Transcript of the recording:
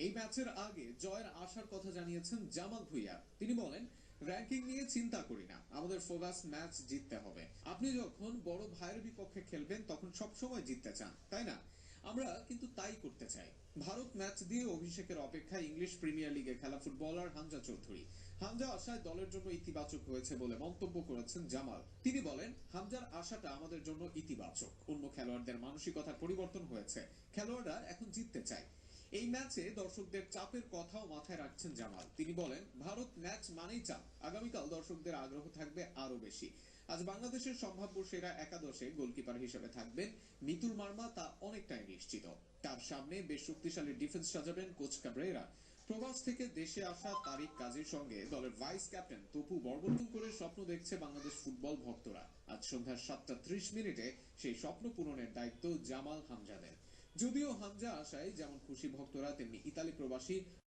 এই ম্যাচের আগে জয়ের আশার কথা জানিয়েছেন জামাল ভুঁইয়া। তিনি বলেন, র্যাঙ্কিং নিয়ে চিন্তা করি না, আমাদের ফোকাস ম্যাচ জিততে হবে। আপনি যখন বড় ভাইয়ের বিপক্ষে খেলবেন তখন সবসময় জিততে চান, তাই না? আমরা কিন্তু তাই করতে চাই। ভারত ম্যাচ দিয়ে অভিষেকের অপেক্ষায় ইংলিশ প্রিমিয়ার লিগে খেলা ফুটবলার হামজা চৌধুরী। হামজা আশায় দলের জন্য ইতিবাচক হয়েছে বলে মন্তব্য করেছেন জামাল। তিনি বলেন, হামজার আশাটা আমাদের জন্য ইতিবাচক। অন্য খেলোয়াড়দের মানসিকতার পরিবর্তন হয়েছে, খেলোয়াড়রা এখন জিততে চায়। এই ম্যাচে দর্শকদের চাপের কথাও মাথায় রাখছেন জামাল। তিনি বলেন, ভারত ম্যাচ মানেই চাপ, আগামীকাল দর্শকদের আগ্রহ থাকবে আরো বেশি। আজ বাংলাদেশের সম্ভাব্য সেরা একাদশে গোলকিপার হিসেবে থাকবেন মিতুল মার্মা, তা অনেকটাই নিশ্চিত। তার সামনে বেশ শক্তিশালী ডিফেন্স সাজাবেন কোচ কাবরেরা। প্রবাস থেকে দেশে আসা তারিক কাজীর সঙ্গে দলের ভাইস ক্যাপ্টেন তপু বরবর্তন করে স্বপ্ন দেখছে বাংলাদেশ ফুটবল ভক্তরা। আজ সন্ধ্যা 7:30 সেই স্বপ্ন পূরণের দায়িত্ব জামাল হামজাদের। যদিও হামজা আশায় যেমন খুশি ভক্তরা, তেমনি ইতালি প্রবাসী